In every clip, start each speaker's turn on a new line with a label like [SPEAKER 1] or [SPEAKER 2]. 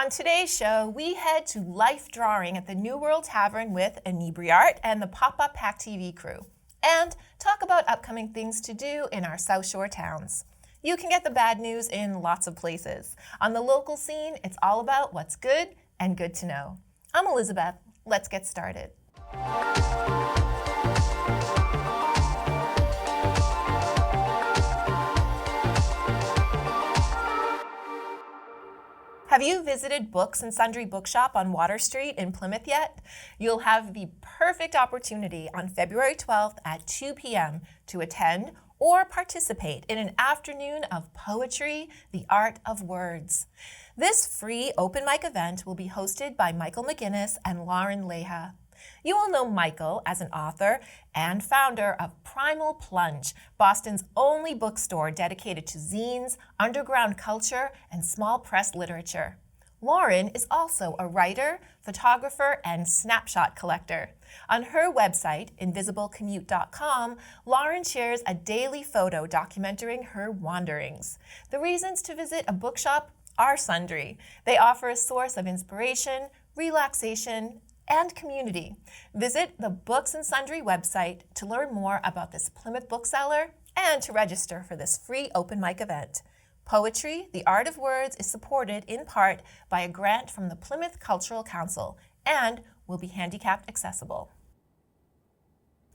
[SPEAKER 1] On today's show, we head to life drawing at the new World Tavern with Inebri-Art and the PopuPACTV crew, and talk about upcoming things to do in our South Shore towns. You can get the bad news in lots of places. On the local scene, it's all about what's good and good to know. I'm Elizabeth. Let's get started. Have you visited Books and Sundry Bookshop on Water Street in Plymouth yet? You'll have the perfect opportunity on February 12th at 2 p.m. to attend or participate in an afternoon of poetry, the art of words. This free open mic event will be hosted by Michael McGinnis and Lauren Leha. You will know Michael as an author and founder of Primal Plunge, Boston's only bookstore dedicated to zines, underground culture, and small press literature. Lauren is also a writer, photographer, and snapshot collector. On her website, invisiblecommute.com, Lauren shares a daily photo documenting her wanderings. The reasons to visit a bookshop are sundry. They offer a source of inspiration, relaxation, and community. Visit the Books and Sundry website to learn more about this Plymouth bookseller and to register for this free open mic event. Poetry, the Art of Words is supported in part by a grant from the Plymouth Cultural Council and will be handicapped accessible.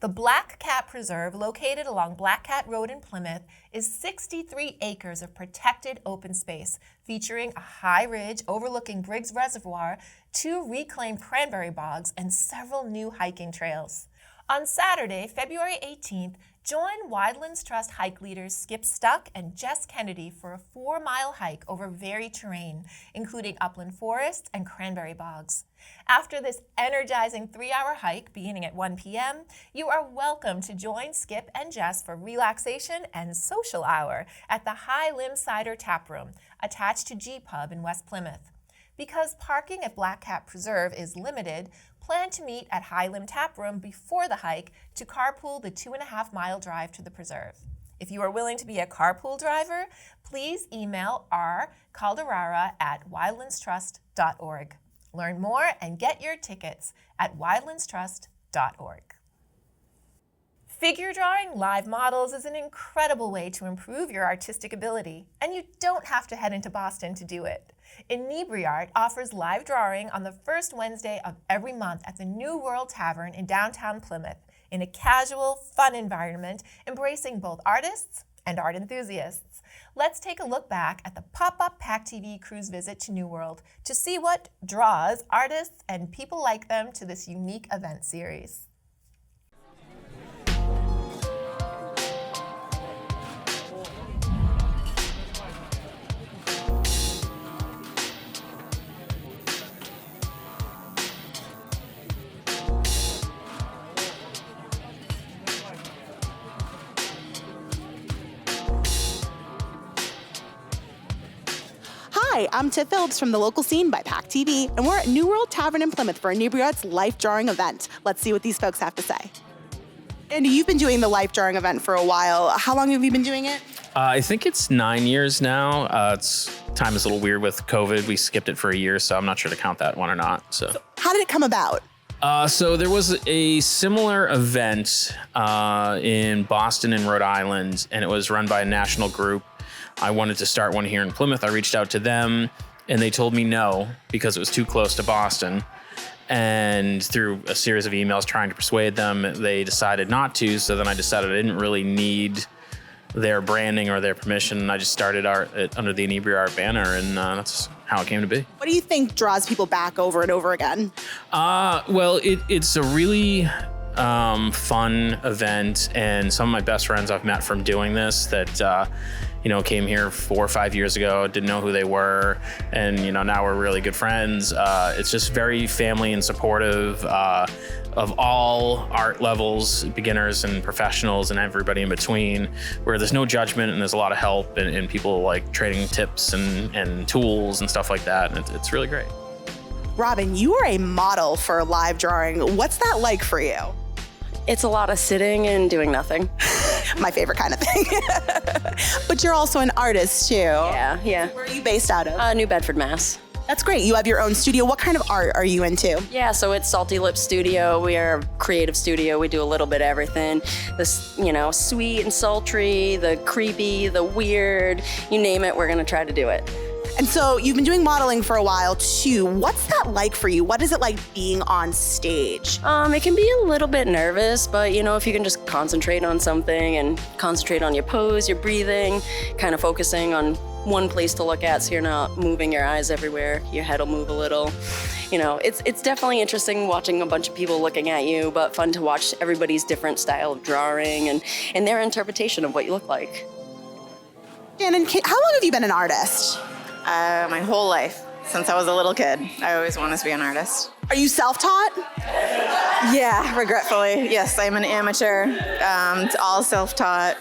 [SPEAKER 1] The Black Cat Preserve, located along Black Cat Road in Plymouth, is 63 acres of protected open space, featuring a high ridge overlooking Briggs Reservoir, 2 reclaimed cranberry bogs, and several new hiking trails. On Saturday, February 18th, join Wildlands Trust hike leaders Skip Stuck and Jess Kennedy for a 4-mile hike over varied terrain, including upland forests and cranberry bogs. After this energizing 3-hour hike beginning at 1 p.m., you are welcome to join Skip and Jess for relaxation and social hour at the High Limb Cider Tap Room, attached to G-Pub in West Plymouth. Because parking at Black Cat Preserve is limited, plan to meet at High Limb Tap Room before the hike to carpool the 2.5-mile drive to the preserve. If you are willing to be a carpool driver, please email rcalderara@wildlandstrust.org. Learn more and get your tickets at wildlandstrust.org. Figure drawing live models is an incredible way to improve your artistic ability, and you don't have to head into Boston to do it. Inebri-Art offers live drawing on the first Wednesday of every month at the New World Tavern in downtown Plymouth, in a casual, fun environment embracing both artists and art enthusiasts. Let's take a look back at the PopuPACTV crew's visit to New World to see what draws artists and people like them to this unique event series.
[SPEAKER 2] Hi, I'm Tiff Phillips from the local scene by PACTV, and we're at New World Tavern in Plymouth for Inebri-Art's life drawing event. Let's see what these folks have to say. Andy, you've been doing the life drawing event for a while. How long have you been doing it?
[SPEAKER 3] I think it's 9 years now. Time is a little weird with COVID. We skipped it for a year, so I'm not sure to count that one or not. So
[SPEAKER 2] how did it come about?
[SPEAKER 3] So there was a similar event in Boston and Rhode Island, and it was run by a national group. I wanted to start one here in Plymouth. I reached out to them and they told me no because it was too close to Boston. And through a series of emails trying to persuade them, they decided not to. So then I decided I didn't really need their branding or their permission. I just started under the Inebri-Art banner, and that's how it came to be.
[SPEAKER 2] What do you think draws people back over and over again?
[SPEAKER 3] Well, it's a really fun event, and some of my best friends I've met from doing this that came here 4 or 5 years ago, didn't know who they were, and now we're really good friends. It's just very family and supportive of all art levels, beginners and professionals and everybody in between, where there's no judgment and there's a lot of help and people like trading tips and tools and stuff like that, and it's really great.
[SPEAKER 2] Robin, you are a model for live drawing. What's that like for you?
[SPEAKER 4] It's a lot of sitting and doing nothing.
[SPEAKER 2] My favorite kind of thing. But you're also an artist too.
[SPEAKER 4] Yeah.
[SPEAKER 2] Where are you based out of?
[SPEAKER 4] New Bedford, Mass.
[SPEAKER 2] That's great. You have your own studio. What kind of art are you into?
[SPEAKER 4] Yeah, so it's Salty Lip Studio. We are a creative studio. We do a little bit of everything. This, sweet and sultry, the creepy, the weird, you name it, we're gonna try to do it.
[SPEAKER 2] And so you've been doing modeling for a while too. What's that like for you? What is it like being on stage?
[SPEAKER 4] It can be a little bit nervous, but if you can just concentrate on something and concentrate on your pose, your breathing, kind of focusing on one place to look at so you're not moving your eyes everywhere, your head will move a little. It's definitely interesting watching a bunch of people looking at you, but fun to watch everybody's different style of drawing and their interpretation of what you look like.
[SPEAKER 2] Shannon, how long have you been an artist?
[SPEAKER 5] My whole life, since I was a little kid. I always wanted to be an artist.
[SPEAKER 2] Are you self-taught?
[SPEAKER 5] Yeah, regretfully. Yes, I'm an amateur. It's all self-taught,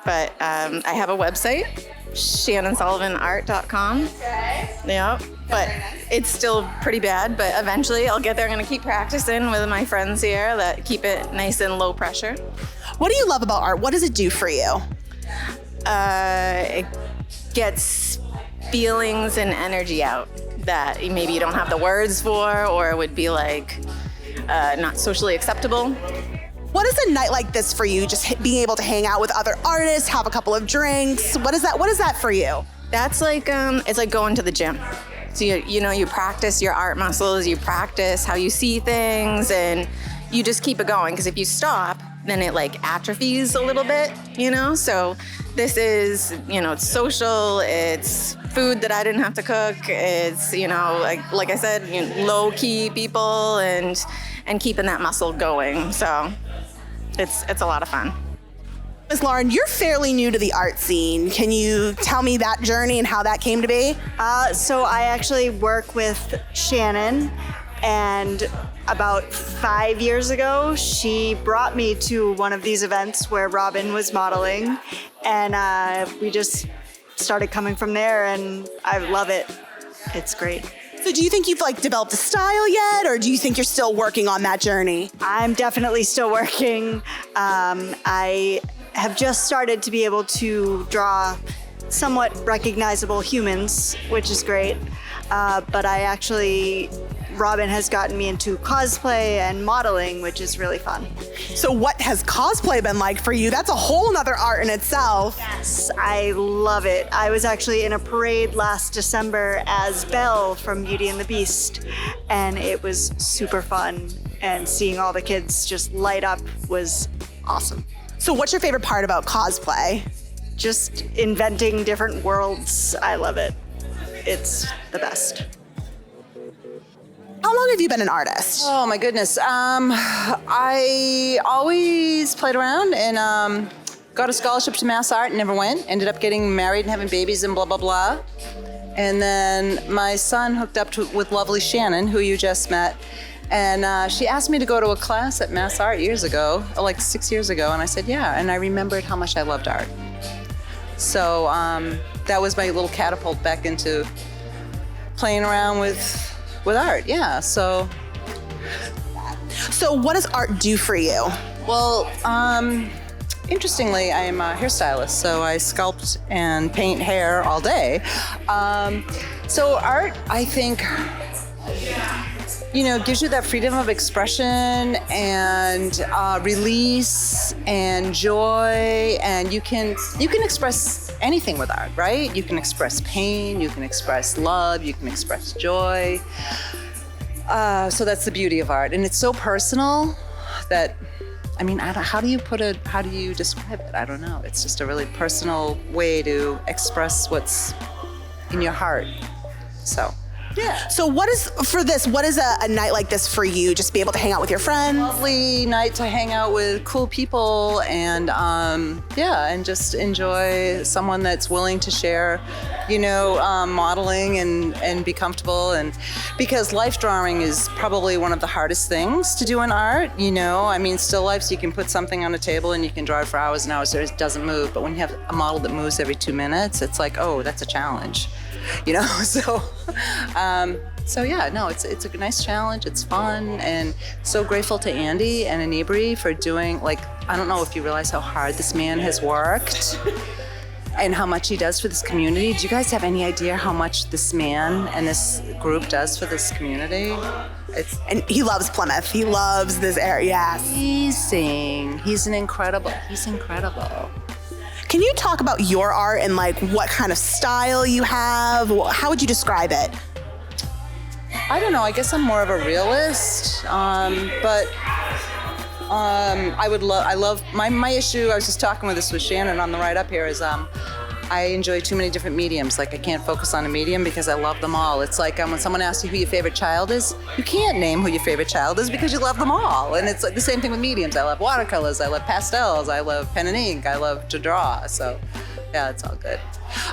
[SPEAKER 5] but I have a website, shannonsullivanart.com. Okay. Yeah, but it's still pretty bad, but eventually I'll get there. I'm gonna keep practicing with my friends here that keep it nice and low pressure.
[SPEAKER 2] What do you love about art? What does it do for you?
[SPEAKER 5] It gets feelings and energy out that maybe you don't have the words for, or would be like not socially acceptable.
[SPEAKER 2] What is a night like this for you? Just being able to hang out with other artists, have a couple of drinks. What is that for you?
[SPEAKER 5] That's like it's like going to the gym. So you practice your art muscles, you practice how you see things, and you just keep it going. Because if you stop, then it like atrophies a little bit. So this is it's social. It's food that I didn't have to cook. It's like I said, low key people and keeping that muscle going. So it's a lot of fun.
[SPEAKER 2] Ms. Lauren, you're fairly new to the art scene. Can you tell me that journey and how that came to be?
[SPEAKER 6] So I actually work with Shannon, and about 5 years ago, she brought me to one of these events where Robin was modeling, and we just started coming from there, and I love it. It's great.
[SPEAKER 2] So do you think you've developed a style yet, or do you think you're still working on that journey?
[SPEAKER 6] I'm definitely still working. I have just started to be able to draw somewhat recognizable humans, which is great. But Robin has gotten me into cosplay and modeling, which is really fun.
[SPEAKER 2] So what has cosplay been like for you? That's a whole nother art in itself.
[SPEAKER 6] Yes, I love it. I was actually in a parade last December as Belle from Beauty and the Beast, and it was super fun. And seeing all the kids just light up was awesome.
[SPEAKER 2] So what's your favorite part about cosplay?
[SPEAKER 6] Just inventing different worlds. I love it. It's the best.
[SPEAKER 2] How long have you been an artist?
[SPEAKER 7] Oh my goodness. I always played around and got a scholarship to Mass Art and never went. Ended up getting married and having babies and blah, blah, blah. And then my son hooked up with lovely Shannon, who you just met. And she asked me to go to a class at Mass Art years ago, like 6 years ago. And I said, yeah. And I remembered how much I loved art. So that was my little catapult back into playing around with art, yeah. So
[SPEAKER 2] what does art do for you?
[SPEAKER 7] Well, interestingly, I am a hairstylist, so I sculpt and paint hair all day. So art, I think, gives you that freedom of expression and release and joy, and you can express anything with art, right? You can express pain, you can express love, you can express joy. So that's the beauty of art, and it's so personal that, how do you describe it? I don't know. It's just a really personal way to express what's in your heart. So. Yeah.
[SPEAKER 2] So what is a night like this for you? Just be able to hang out with your friends?
[SPEAKER 7] Lovely night to hang out with cool people and and just enjoy someone that's willing to share, modeling and be comfortable. And because life drawing is probably one of the hardest things to do in art, still lifes, you can put something on a table and you can draw it for hours and hours, so it doesn't move. But when you have a model that moves every 2 minutes, it's like, oh, that's a challenge. It's a nice challenge. It's fun, and so grateful to Andy and Inebri for doing, I don't know if you realize how hard this man has worked. and how much he does for this community. Do you guys have any idea how much this man and this group does for this community?
[SPEAKER 2] And he loves Plymouth. He loves this area. Yes.
[SPEAKER 7] Amazing. He's incredible.
[SPEAKER 2] Can you talk about your art and like what kind of style you have? How would you describe it?
[SPEAKER 7] I don't know. I guess I'm more of a realist, but I love my issue. I was just talking with Shannon on the ride up here. Is I enjoy too many different mediums. Like I can't focus on a medium because I love them all. It's like when someone asks you who your favorite child is, you can't name who your favorite child is because you love them all. And it's like the same thing with mediums. I love watercolors. I love pastels. I love pen and ink. I love to draw. So yeah, it's all good.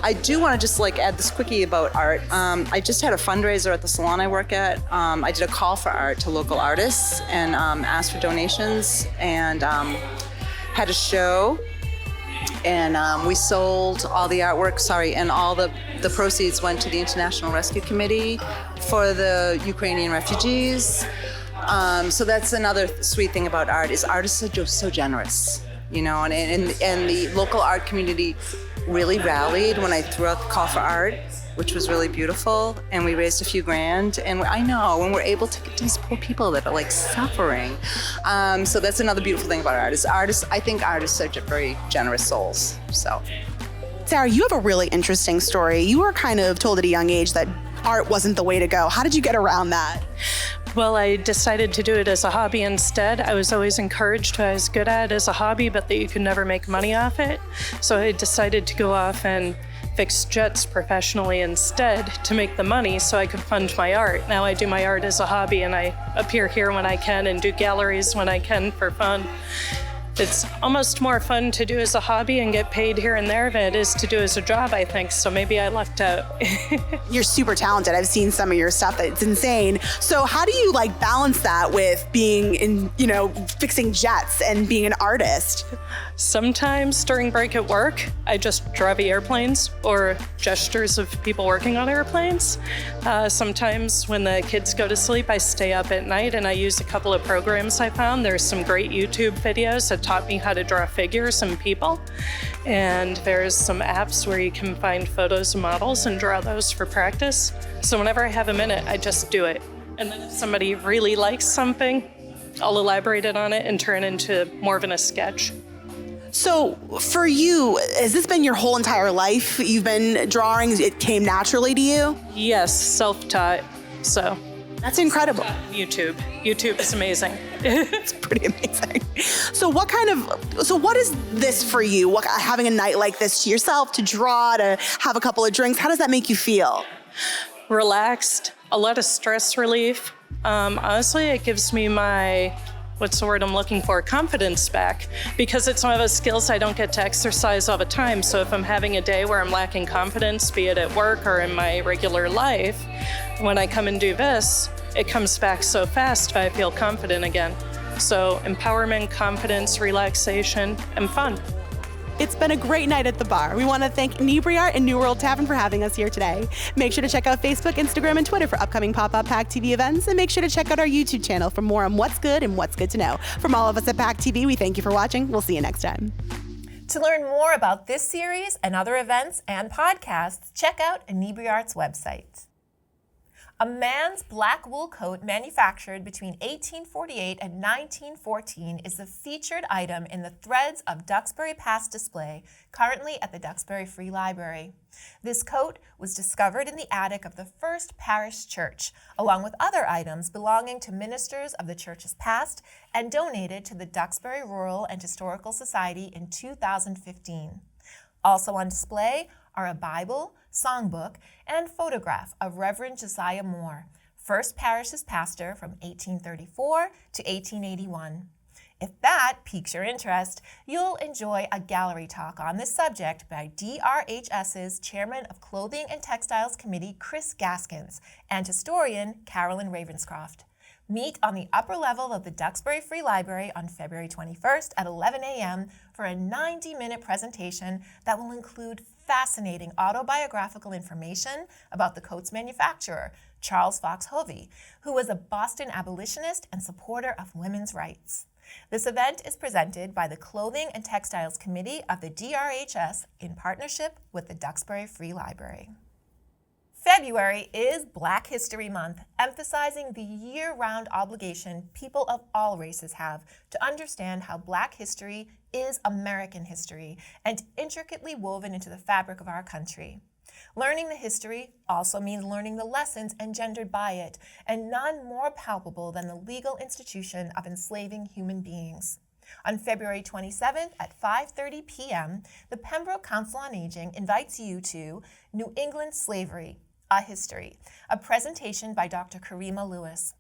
[SPEAKER 7] I do want to just like add this quickie about art. I just had a fundraiser at the salon I work at. I did a call for art to local artists and asked for donations and had a show. And we sold all the artwork, and all the proceeds went to the International Rescue Committee for the Ukrainian refugees. So that's another sweet thing about art is artists are just so generous, you know, and the local art community really rallied when I threw out the call for art, which was really beautiful, and we raised a few grand. And I know when we're able to get to these poor people that are like suffering. So that's another beautiful thing about art. I think artists are very generous souls. So,
[SPEAKER 2] Sarah, you have a really interesting story. You were kind of told at a young age that art wasn't the way to go. How did you get around that?
[SPEAKER 8] Well, I decided to do it as a hobby instead. I was always encouraged what I was good at as a hobby, but that you could never make money off it. So I decided to go off and fix jets professionally instead to make the money so I could fund my art. Now I do my art as a hobby and I appear here when I can and do galleries when I can for fun. It's almost more fun to do as a hobby and get paid here and there than it is to do as a job, I think. So maybe I lucked out.
[SPEAKER 2] You're super talented. I've seen some of your stuff. It's insane. So how do you like balance that with being in, fixing jets and being an artist?
[SPEAKER 8] Sometimes during break at work, I just draw the airplanes or gestures of people working on airplanes. Sometimes when the kids go to sleep, I stay up at night and I use a couple of programs I found. There's some great YouTube videos that taught me how to draw figures and people. And there's some apps where you can find photos of models and draw those for practice. So whenever I have a minute, I just do it. And then if somebody really likes something, I'll elaborate it on it and turn it into more of a sketch.
[SPEAKER 2] So for you, has this been your whole entire life? You've been drawing, it came naturally to you?
[SPEAKER 8] Yes, self-taught, so.
[SPEAKER 2] That's incredible.
[SPEAKER 8] YouTube is amazing.
[SPEAKER 2] It's pretty amazing. So what is this for you? Having a night like this to yourself, to draw, to have a couple of drinks, how does that make you feel?
[SPEAKER 8] Relaxed, a lot of stress relief. Honestly, it gives me my, what's the word I'm looking for, confidence back, because it's one of those skills I don't get to exercise all the time. So if I'm having a day where I'm lacking confidence, be it at work or in my regular life, when I come and do this, it comes back so fast I feel confident again. So empowerment, confidence, relaxation, and fun.
[SPEAKER 2] It's been a great night at the bar. We want to thank Inebri-Art and New World Tavern for having us here today. Make sure to check out Facebook, Instagram, and Twitter for upcoming PopuPACTV events, and make sure to check out our YouTube channel for more on what's good and what's good to know. From all of us at PACTV, we thank you for watching. We'll see you next time.
[SPEAKER 1] To learn more about this series and other events and podcasts, check out Inebri-Art's website. A man's black wool coat manufactured between 1848 and 1914 is the featured item in the Threads of Duxbury Past display currently at the Duxbury Free Library. This coat was discovered in the attic of the First Parish Church, along with other items belonging to ministers of the church's past, and donated to the Duxbury Rural and Historical Society in 2015. Also on display are a Bible, songbook, and photograph of Reverend Josiah Moore, First Parish's pastor from 1834 to 1881. If that piques your interest, you'll enjoy a gallery talk on this subject by DRHS's Chairman of Clothing and Textiles Committee, Chris Gaskins, and historian Carolyn Ravenscroft. Meet on the upper level of the Duxbury Free Library on February 21st at 11 a.m. for a 90-minute presentation that will include fascinating autobiographical information about the coat's manufacturer, Charles Fox Hovey, who was a Boston abolitionist and supporter of women's rights. This event is presented by the Clothing and Textiles Committee of the DRHS in partnership with the Duxbury Free Library. February is Black History Month, emphasizing the year-round obligation people of all races have to understand how Black history is American history and intricately woven into the fabric of our country. Learning the history also means learning the lessons engendered by it, and none more palpable than the legal institution of enslaving human beings. On February 27th at 5:30 p.m., the Pembroke Council on Aging invites you to New England Slavery, A History, a presentation by Dr. Karima Lewis.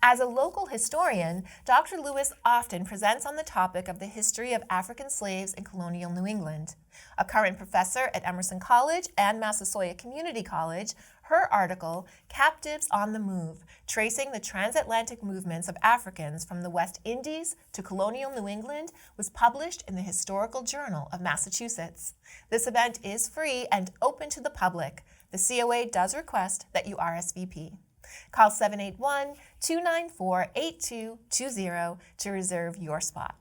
[SPEAKER 1] As a local historian, Dr. Lewis often presents on the topic of the history of African slaves in colonial New England. A current professor at Emerson College and Massasoit Community College, her article, Captives on the Move, tracing the transatlantic movements of Africans from the West Indies to colonial New England, was published in the Historical Journal of Massachusetts. This event is free and open to the public. The COA does request that you RSVP. Call 781-294-8220 to reserve your spot.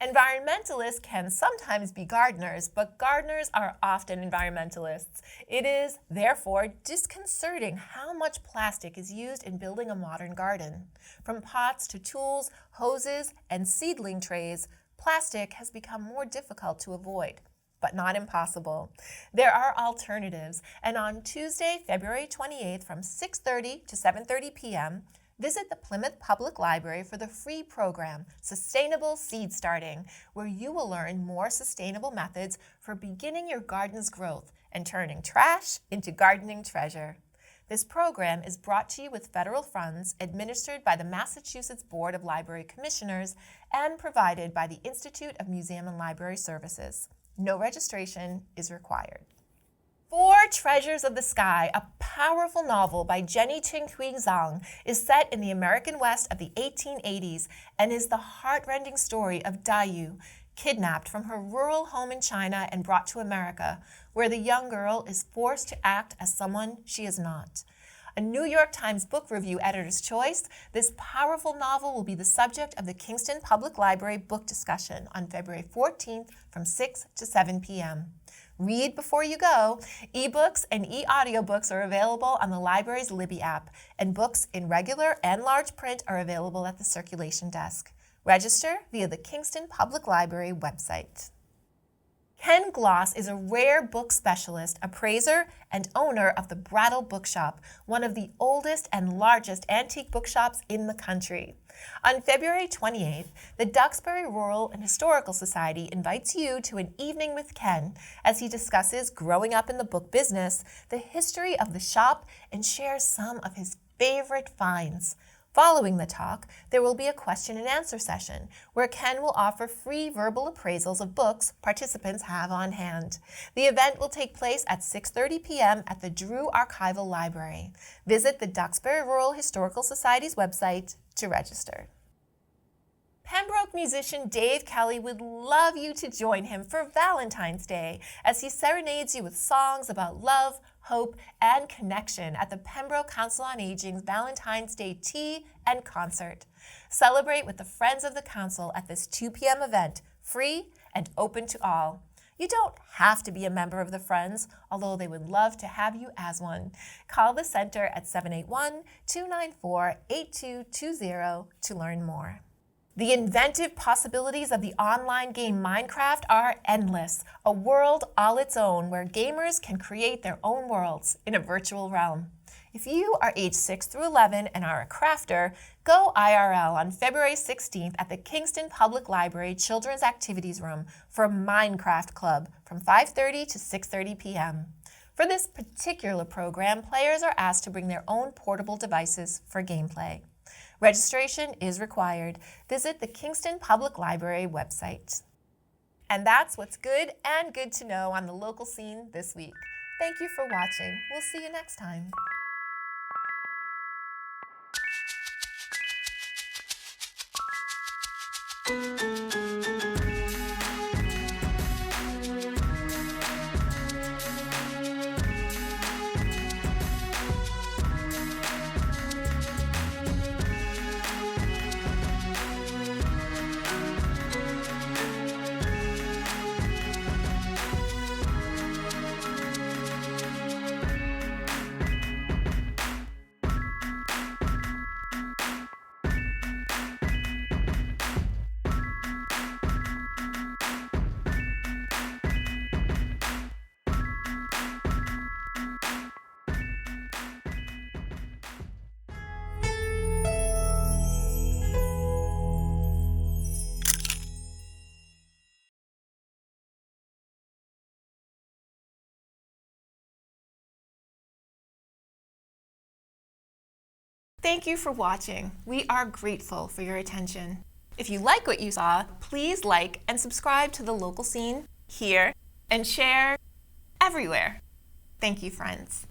[SPEAKER 1] Environmentalists can sometimes be gardeners, but gardeners are often environmentalists. It is, therefore, disconcerting how much plastic is used in building a modern garden. From pots to tools, hoses, and seedling trays, plastic has become more difficult to avoid, but not impossible. There are alternatives, and on Tuesday, February 28th from 6:30 to 7:30 p.m., visit the Plymouth Public Library for the free program, Sustainable Seed Starting, where you will learn more sustainable methods for beginning your garden's growth and turning trash into gardening treasure. This program is brought to you with federal funds administered by the Massachusetts Board of Library Commissioners and provided by the Institute of Museum and Library Services. No registration is required. Four Treasures of the Sky, a powerful novel by Jenny Qinghui Zhang, is set in the American West of the 1880s and is the heartrending story of Dayu, kidnapped from her rural home in China and brought to America, where the young girl is forced to act as someone she is not. A New York Times Book Review editor's choice, this powerful novel will be the subject of the Kingston Public Library book discussion on February 14th from 6 to 7 p.m. Read before you go. Ebooks and e-audiobooks are available on the library's Libby app, and books in regular and large print are available at the circulation desk. Register via the Kingston Public Library website. Ken Gloss is a rare book specialist, appraiser, and owner of the Brattle Bookshop, one of the oldest and largest antique bookshops in the country. On February 28th, the Duxbury Rural and Historical Society invites you to an evening with Ken as he discusses growing up in the book business, the history of the shop, and shares some of his favorite finds. Following the talk, there will be a question and answer session where Ken will offer free verbal appraisals of books participants have on hand. The event will take place at 6:30 p.m. at the Drew Archival Library. Visit the Duxbury Rural Historical Society's website to register. Pembroke musician Dave Kelly would love you to join him for Valentine's Day as he serenades you with songs about love, hope, and connection at the Pembroke Council on Aging's Valentine's Day Tea and Concert. Celebrate with the Friends of the Council at this 2 p.m. event, free and open to all. You don't have to be a member of the Friends, although they would love to have you as one. Call the center at 781-294-8220 to learn more. The inventive possibilities of the online game Minecraft are endless, a world all its own where gamers can create their own worlds in a virtual realm. If you are age 6 through 11 and are a crafter, go IRL on February 16th at the Kingston Public Library Children's Activities Room for Minecraft Club from 5:30 to 6:30 p.m. For this particular program, players are asked to bring their own portable devices for gameplay. Registration is required. Visit the Kingston Public Library website. And that's what's good and good to know on the local scene this week. Thank you for watching. We'll see you next time. Thank you for watching. We are grateful for your attention. If you like what you saw, please like and subscribe to The Local Scene here and share everywhere. Thank you, friends.